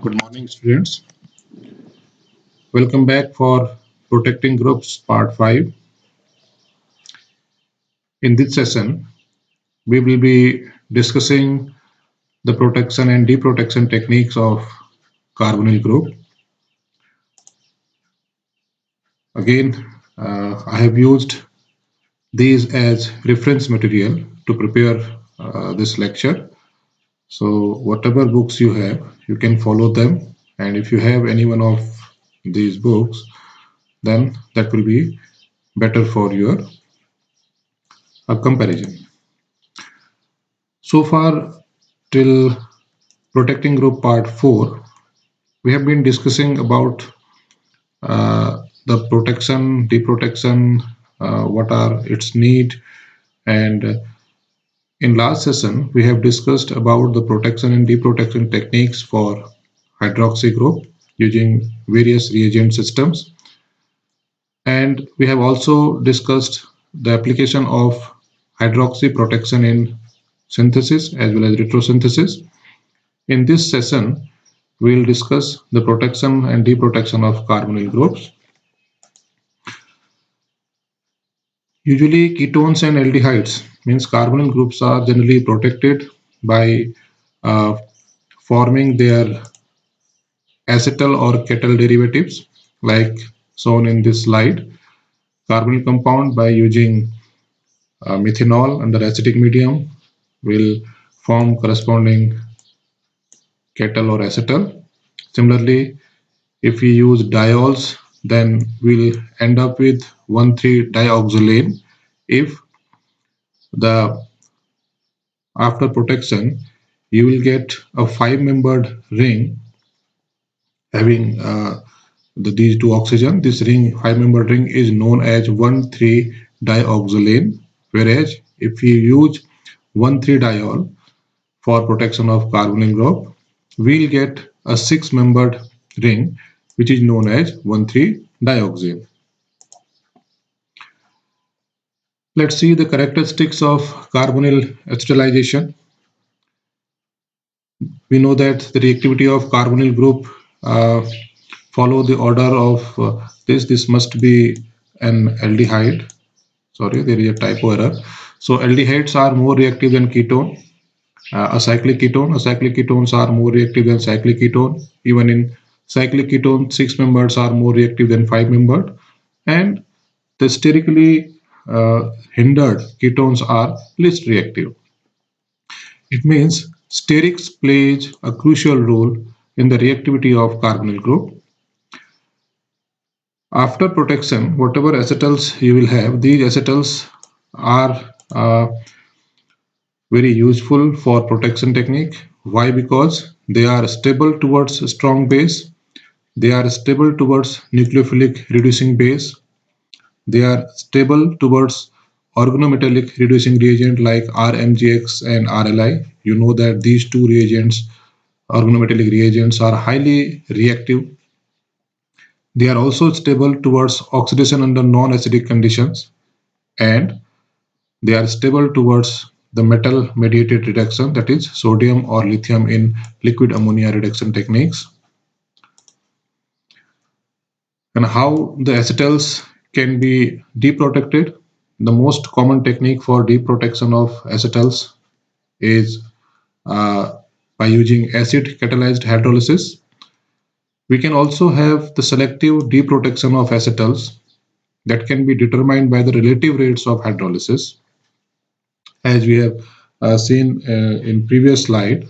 Good morning, students. Welcome back for Protecting Groups Part 5. In this session, we will be discussing the protection and deprotection techniques of carbonyl group. Again, I have used these as reference material to prepare this lecture. So whatever books you have, you can follow them. And if you have any one of these books, then that will be better for your comparison. So far, till Protecting Group Part 4, we have been discussing about the protection, deprotection, what are its need, and in last session we have discussed about the protection and deprotection techniques for hydroxy group using various reagent systems, and we have also discussed the application of hydroxy protection in synthesis as well as retrosynthesis. In this session, we will discuss the protection and deprotection of carbonyl groups. Usually ketones and aldehydes means carbonyl groups are generally protected by uh, forming their acetal or ketal derivatives like shown in this slide. Carbonyl compound by using methanol under acidic medium will form corresponding ketal or acetal. Similarly, if we use diols, then we'll end up with 1,3-dioxolane if the after protection you will get a five-membered ring having these two oxygen. This ring, five-membered ring, is known as 1,3-dioxolane, whereas if you use 1,3-diol for protection of carbonyl group, we'll get a six-membered ring which is known as 1,3-dioxane. Let's see the characteristics of carbonyl acetalization. We know that the reactivity of carbonyl group uh, follow the order of this must be an aldehyde. Sorry, there is a typo error. So aldehydes are more reactive than ketone. Acyclic ketones are more reactive than cyclic ketone. Even in cyclic ketone, six members are more reactive than five membered, and the sterically hindered ketones are least reactive. It means sterics plays a crucial role in the reactivity of carbonyl group. After protection, whatever acetals you will have, these acetals are very useful for protection technique. Why? Because they are stable towards strong base, they are stable towards nucleophilic reducing base, they are stable towards organometallic reducing reagent like RMGX and RLI. You know that these two reagents, organometallic reagents, are highly reactive. They are also stable towards oxidation under non-acidic conditions, and they are stable towards the metal mediated reduction, that is sodium or lithium in liquid ammonia reduction techniques. And how the acetals can be deprotected. The most common technique for deprotection of acetals is by using acid catalyzed hydrolysis. We can also have the selective deprotection of acetals that can be determined by the relative rates of hydrolysis, as we have seen in previous slide,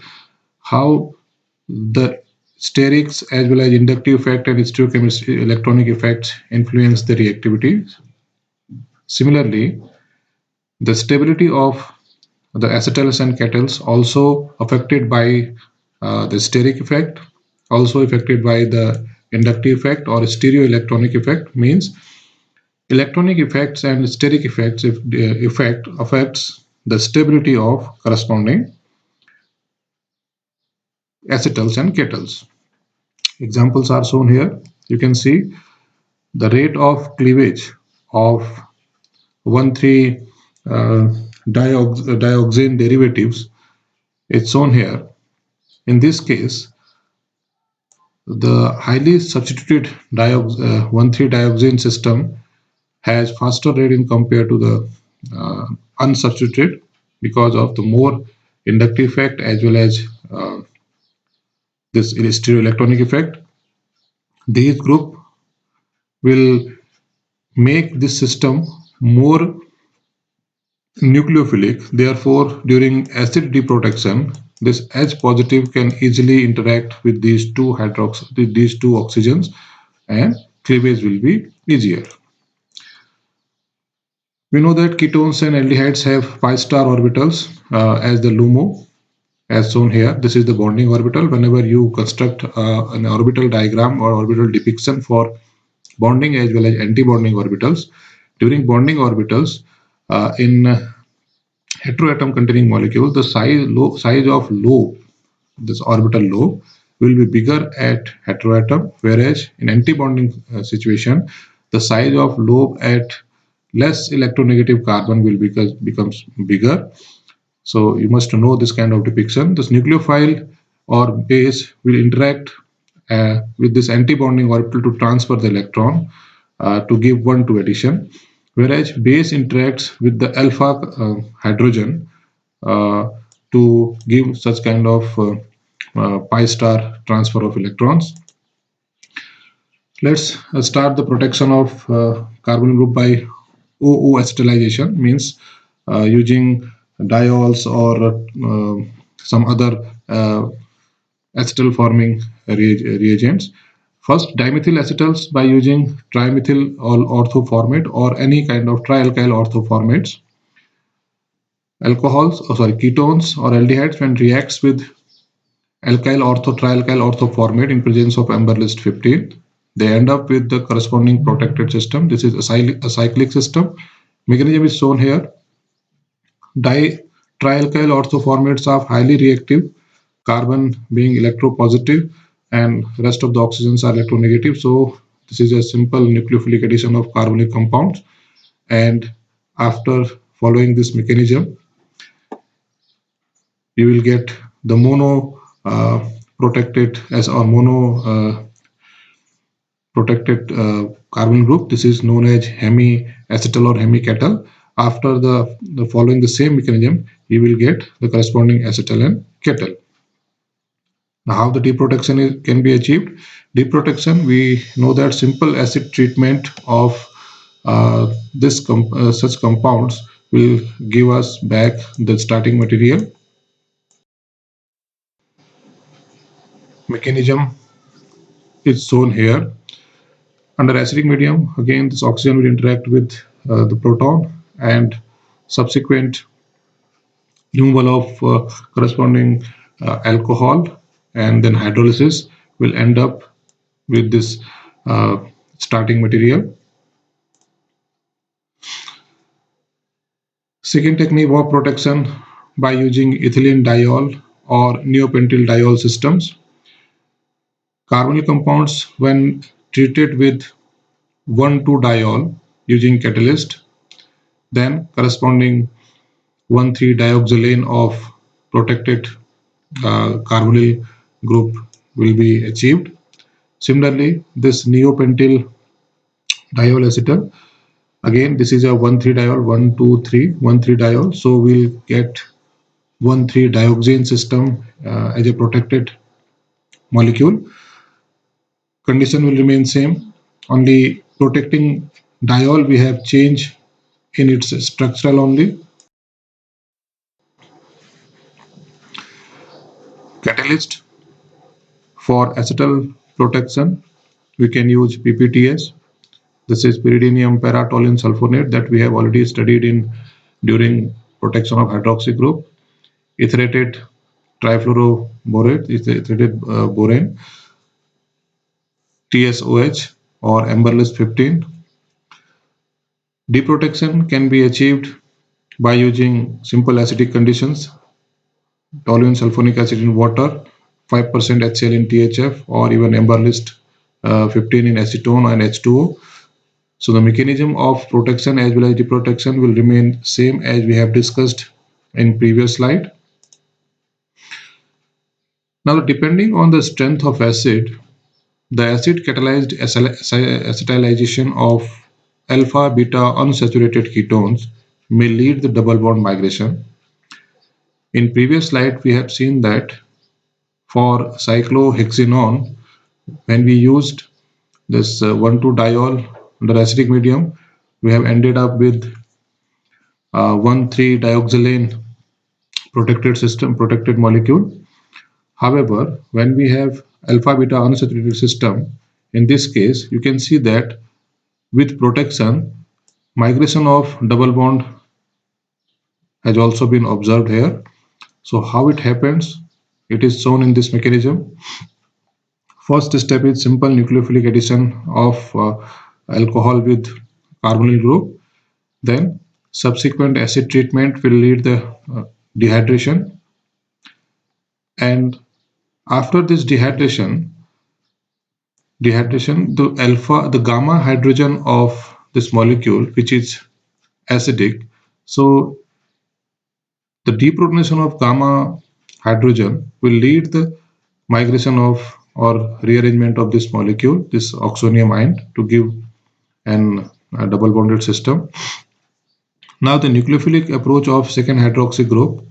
how the sterics as well as inductive effect and stereochemistry electronic effects influence the reactivity. Similarly, the stability of the acetals and ketals also affected by the steric effect, also affected by the inductive effect or stereoelectronic effect, means electronic effects and steric effects if the effect affects the stability of corresponding acetals and ketals. Examples are shown here. You can see the rate of cleavage of 1,3 dioxane derivatives is shown here. In this case, The highly substituted 1,3-dioxane system has faster rating compared to the unsubstituted because of the more inductive effect as well as this stereoelectronic effect. These group will make this system more nucleophilic. Therefore, during acid deprotection, this H positive can easily interact with these two oxygens, and cleavage will be easier. We know that ketones and aldehydes have pi star orbitals as the LUMO, as shown here. This is the bonding orbital. Whenever you construct an orbital diagram or orbital depiction for bonding as well as anti-bonding orbitals, during bonding orbitals in heteroatom containing molecules, the size of lobe, this orbital lobe, will be bigger at heteroatom, whereas in anti-bonding situation, the size of lobe at less electronegative carbon will becomes bigger. So you must know this kind of depiction. This nucleophile or base will interact with this anti-bonding orbital to transfer the electron to give 1,2 addition, whereas base interacts with the alpha hydrogen uh, to give such kind of pi star transfer of electrons. Let's start the protection of carbonyl group by OO acetylation, means using diols or some other acetyl forming reagents. First, dimethyl acetals by using trimethyl orthoformate or any kind of trialkyl orthoformates. Ketones or aldehydes when reacts with trialkyl orthoformate in presence of amber list 15, they end up with the corresponding protected system. This is a cyclic system. Mechanism is shown here. Trialkyl orthoformates are highly reactive, carbon being electropositive and rest of the oxygens are electronegative. So this is a simple nucleophilic addition of carbonic compounds, and after following this mechanism, you will get the mono protected as or mono protected carbon group. This is known as hemiacetal or hemiketal. After the following the same mechanism, you will get the corresponding acetal and ketal. Now, how the deprotection can be achieved? Deprotection, we know that simple acid treatment of such compounds will give us back the starting material. Mechanism is shown here. Under acidic medium, again, this oxygen will interact with the proton, and subsequent removal of corresponding alcohol and then hydrolysis will end up with this starting material. Second technique of protection by using ethylene diol or neopentyl diol systems. Carbonyl compounds, when treated with 1,2-diol using catalyst, then corresponding 1,3-dioxylane of protected carbonyl group will be achieved. Similarly, this neopentyl diol acetal, again this is a 1,3-diol, 1,2,3, 1,3-diol. So we'll get 1,3-dioxane system as a protected molecule. Condition will remain same. Only protecting diol we have change in its structural only. Catalyst for acetal protection, we can use PPTS. This is pyridinium paratoluene sulfonate that we have already studied in during protection of hydroxy group. Ethylated trifluoroborate, ethylated borane, TSOH or amber list 15. Deprotection can be achieved by using simple acidic conditions, toluene sulfonic acid in water, 5% HCl in THF, or even amber list 15 in acetone and H2O. So the mechanism of protection as well as deprotection will remain same as we have discussed in previous slide. Now, depending on the strength of acid, The acid catalyzed acetylation of alpha beta unsaturated ketones may lead the double bond migration. In previous slide, we have seen that for cyclohexanone, when we used this 1,2-diol under acidic medium, we have ended up with 1,3-dioxylane protected molecule. However, when we have alpha beta unsaturated system, in this case, you can see that with protection, migration of double bond has also been observed here. So how it happens? It is shown in this mechanism. First step is simple nucleophilic addition of alcohol with carbonyl group. Then subsequent acid treatment will lead the dehydration. And after this dehydration, the gamma hydrogen of this molecule, which is acidic, so the deprotonation of gamma hydrogen will lead the migration of or rearrangement of this molecule, this oxonium ion, to give a double bonded system. Now the nucleophilic approach of second hydroxy group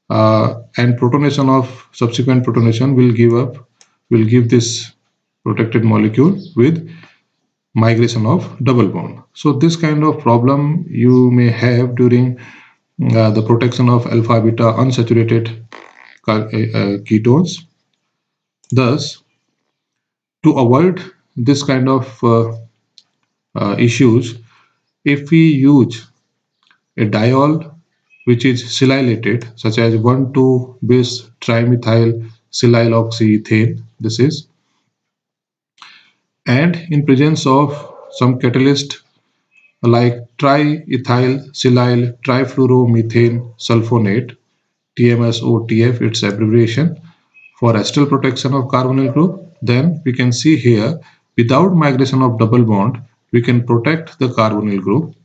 and protonation of subsequent protonation will give this protected molecule with migration of double bond. So this kind of problem you may have during the protection of alpha beta unsaturated ketones. Thus, to avoid this kind of issues, if we use a diol which is silylated, such as 1,2-bis trimethyl silyloxyethane, this is, and in presence of some catalyst like triethyl silyl trifluoromethane sulfonate, TMSOTF, its abbreviation, for acetal protection of carbonyl group, then we can see here, without migration of double bond, we can protect the carbonyl group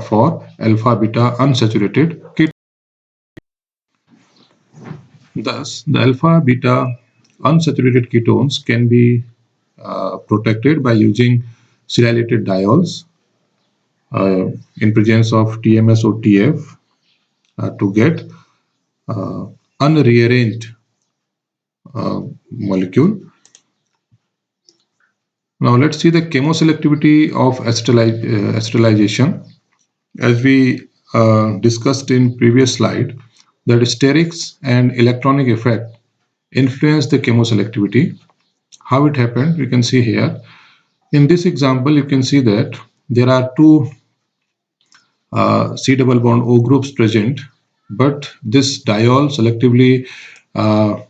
for alpha beta unsaturated ketone. Thus, the alpha beta unsaturated ketones can be protected by using silylated diols in presence of TMS or TF to get uh, unrearranged molecule. Now let's see the chemoselectivity of acetylation. As we discussed in previous slide, that sterics and electronic effect influence the chemoselectivity. How it happened, we can see here. In this example, you can see that there are two C double bond O groups present, but this diol selectively uh,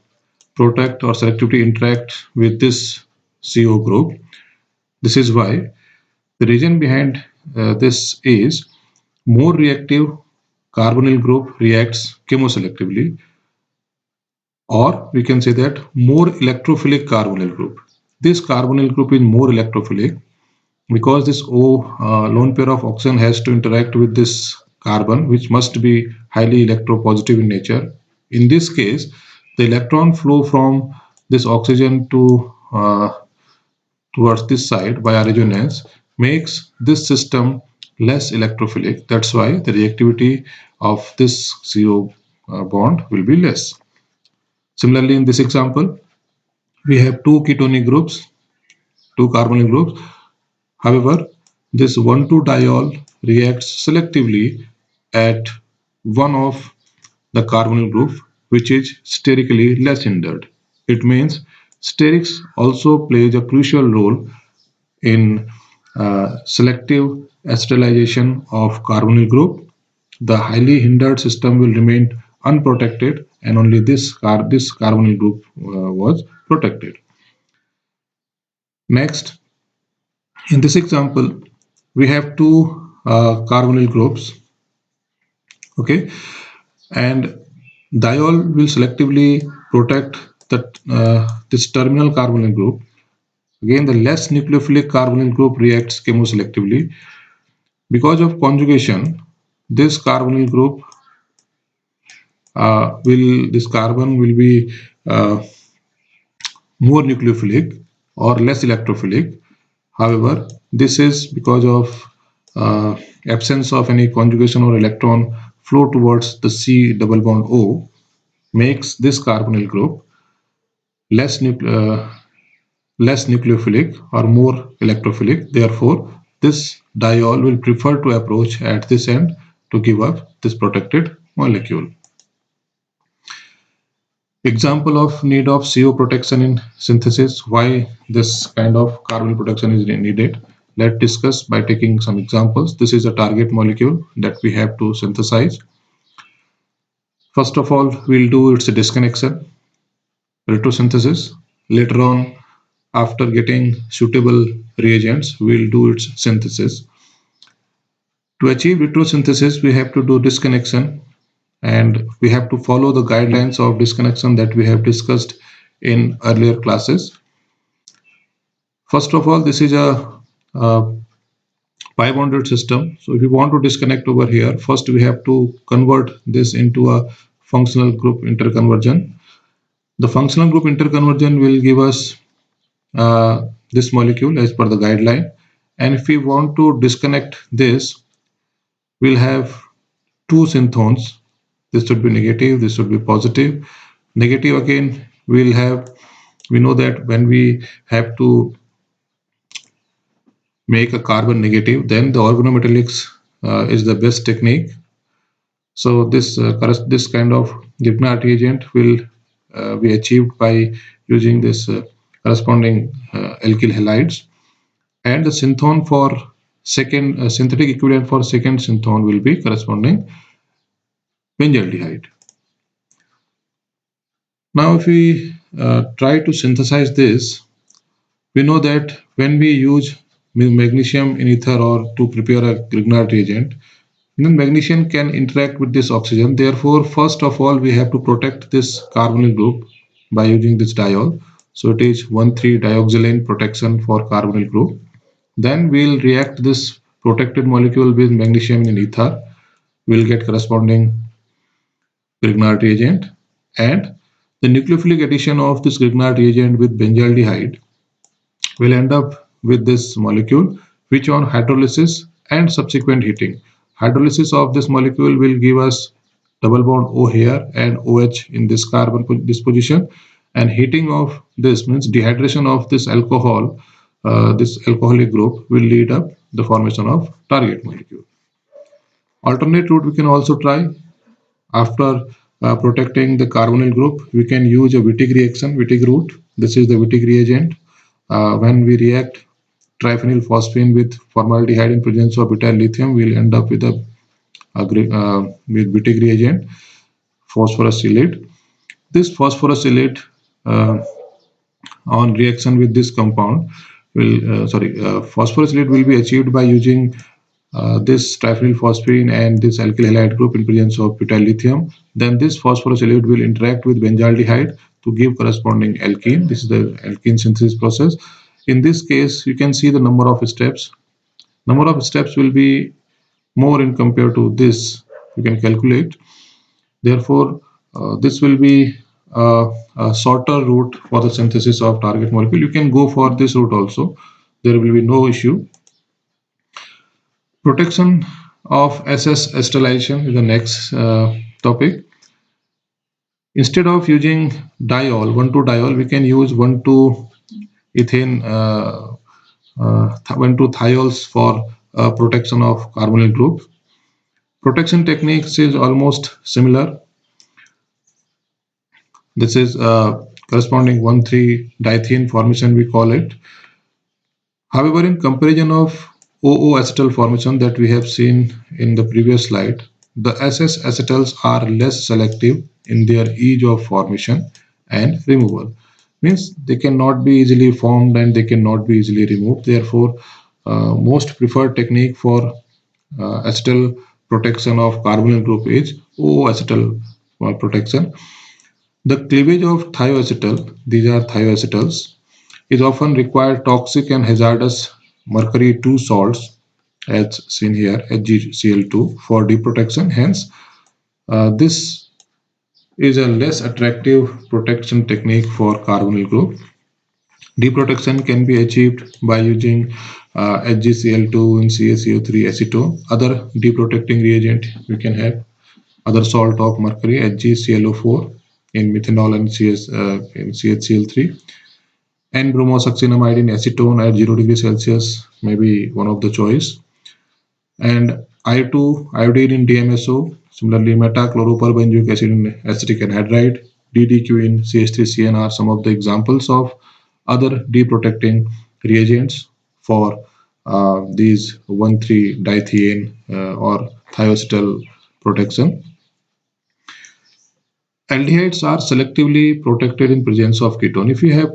protect or selectively interact with this CO group. This is why the reason behind this is more reactive carbonyl group reacts chemoselectively, or we can say that more electrophilic carbonyl group. This carbonyl group is more electrophilic because this O lone pair of oxygen has to interact with this carbon, which must be highly electropositive in nature. In this case, the electron flow from this oxygen to towards this side via resonance makes this system less electrophilic. That's why the reactivity of this CO bond will be less. Similarly, in this example, we have two ketonic groups, two carbonyl groups. However, this 1,2-diol reacts selectively at one of the carbonyl group, which is sterically less hindered. It means sterics also plays a crucial role in selective acetylation of carbonyl group. The highly hindered system will remain unprotected, and only this carbonyl group was protected. Next, in this example, we have two carbonyl groups, okay, and diol will selectively protect this terminal carbonyl group. Again, the less nucleophilic carbonyl group reacts chemoselectively. Because of conjugation, this carbonyl group this carbon will be more nucleophilic, or less electrophilic. However, this is because of uh, absence of any conjugation or electron flow towards the C double bond O makes this carbonyl group less, less nucleophilic or more electrophilic. Therefore, this diol will prefer to approach at this end to give up this protected molecule. Example of need of CO protection in synthesis, why this kind of carbonyl protection is needed. Let's discuss by taking some examples. This is a target molecule that we have to synthesize. First of all, we'll do its disconnection, retrosynthesis. Later on, after getting suitable reagents, we'll do its synthesis. To achieve retrosynthesis, we have to do disconnection, and we have to follow the guidelines of disconnection that we have discussed in earlier classes. First of all, this is a pi bonded system. So if you want to disconnect over here, first we have to convert this into a functional group interconversion. The functional group interconversion will give us this molecule as per the guideline. And if we want to disconnect this, we'll have two synthones. This should be negative, this should be positive. Negative again, we know that when we have to make a carbon negative, then the organometallics is the best technique. So this kind of Grignard reagent will be achieved by using this corresponding alkyl halides, and the synthone for second synthetic equivalent for second synthone will be corresponding benzaldehyde. Now, if we try to synthesize this, we know that when we use magnesium in ether or to prepare a Grignard reagent, then magnesium can interact with this oxygen. Therefore, first of all, we have to protect this carbonyl group by using this diol. So it is 1,3-dioxylane protection for carbonyl group. Then we'll react this protected molecule with magnesium in ether. We'll get corresponding Grignard reagent, and the nucleophilic addition of this Grignard reagent with benzaldehyde will end up with this molecule, which on hydrolysis and subsequent heating. Hydrolysis of this molecule will give us double bond O here and OH in this carbon position, and heating of this means dehydration of this alcohol, this alcoholic group will lead up the formation of target molecule. Alternate route we can also try. After protecting the carbonyl group, we can use a Wittig reaction, Wittig route. This is the Wittig reagent. When we react triphenyl phosphine with formaldehyde in presence of butyl lithium, we'll end up with with Wittig reagent, phosphorus chelate. This phosphorus chelate on reaction with this compound phosphorus chelate will be achieved by using this triphenyl phosphine and this alkyl halide group in presence of butyl lithium. Then this phosphorus chelate will interact with benzaldehyde to give corresponding alkene. This is the alkene synthesis process. In this case, you can see the number of steps. Number of steps will be more in compared to this. You can calculate. Therefore, this will be a shorter route for the synthesis of target molecule. You can go for this route also. There will be no issue. Protection of SS acetylation is the next topic. Instead of using diol, 1,2-diol, we can use 1,2-ethane, 1,2-thiols for protection of carbonyl group. Protection techniques is almost similar. This is corresponding 1,3-diethene formation, we call it. However, in comparison of OO-acetal formation that we have seen in the previous slide, the SS acetals are less selective in their ease of formation and removal. Means they cannot be easily formed and they cannot be easily removed. Therefore, most preferred technique for acetal protection of carbonyl group is OO-acetal protection. The cleavage of thioacetal, these are thioacetals, is often required toxic and hazardous mercury 2 salts, as seen here, HgCl2, for deprotection. Hence, this is a less attractive protection technique for carbonyl group. Deprotection can be achieved by using HgCl2 in CaCO3 acetone. Other deprotecting reagent we can have other salt of mercury HgClO4 in methanol and in CHCl3, and bromosuccinimide in acetone at 0 degrees Celsius may be one of the choice, and I2 iodine in DMSO, similarly metachloroperbenzoic acid in acetic anhydride, DDQ in CH3CN are some of the examples of other deprotecting reagents for these 1,3-dithiene or thioacetal protection. Aldehydes are selectively protected in presence of ketone. If you have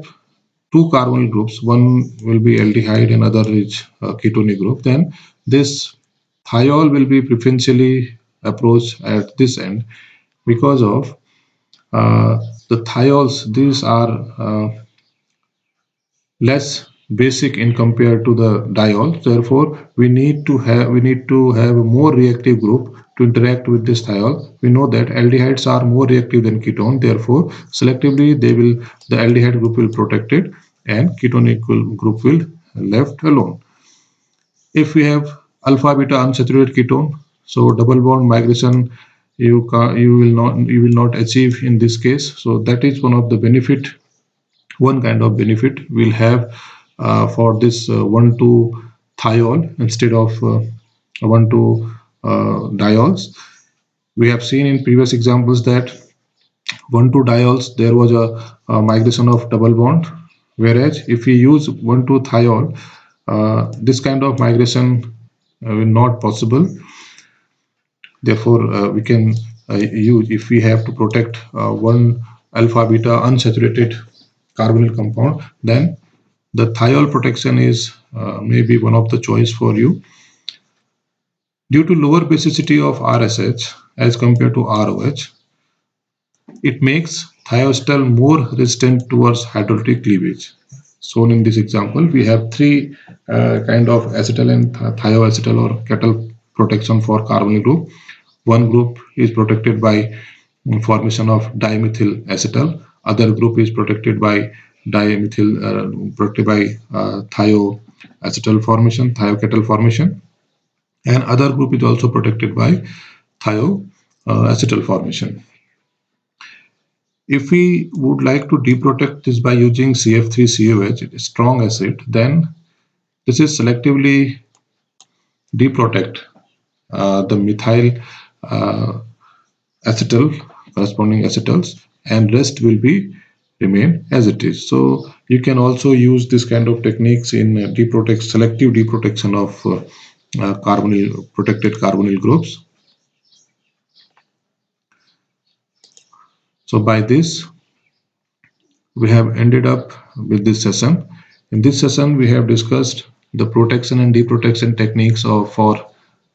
two carbonyl groups, one will be aldehyde and other is ketonic group, then this thiol will be preferentially approached at this end because of the thiols. These are less basic in compared to the diol. Therefore, we need to have a more reactive group to interact with this thiol. We know that aldehydes are more reactive than ketone. Therefore, selectively the aldehyde group will protect it and ketonic group will left alone. If we have alpha beta unsaturated ketone, so double bond migration you will not achieve in this case. So that is one kind of benefit we'll have for this 1,2 thiol instead of 1,2 diols. We have seen in previous examples that 1,2 diols there was a migration of double bond, whereas if we use 1,2 thiol, this kind of migration will not possible. Therefore, we can use, if we have to protect one alpha beta unsaturated carbonyl compound, then the thiol protection is maybe one of the choice for you. Due to lower basicity of RSH as compared to ROH, it makes thioacetal more resistant towards hydrolytic cleavage. Shown in this example, we have three kind of acetal and thioacetal or kettle protection for carbonyl group. One group is protected by formation of dimethyl acetal. Other group is protected by thioacetal formation, thiokettle formation, and other group is also protected by thioacetal formation. If we would like to deprotect this by using CF3COH, strong acid, then this is selectively deprotect the methyl acetal, corresponding acetals, and rest will be remain as it is. So you can also use this kind of techniques in selective deprotection of protected carbonyl groups. So by this, we have ended up with this session. In this session, we have discussed the protection and deprotection techniques for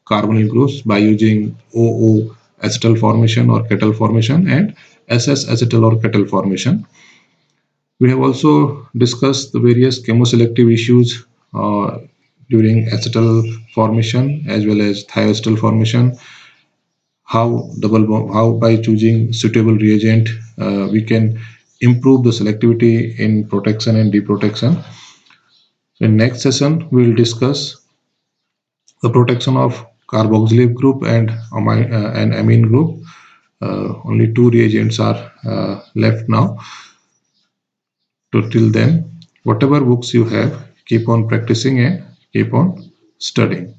carbonyl groups by using OO acetal formation or kettle formation and SS acetal or kettle formation. We have also discussed the various chemoselective issues during acetal formation as well as thioacetal formation. How by choosing suitable reagent we can improve the selectivity in protection and deprotection. In next session, we will discuss the protection of carboxylate group and amine group. Only two reagents are left now. So till then, whatever books you have, keep on practicing and keep on studying.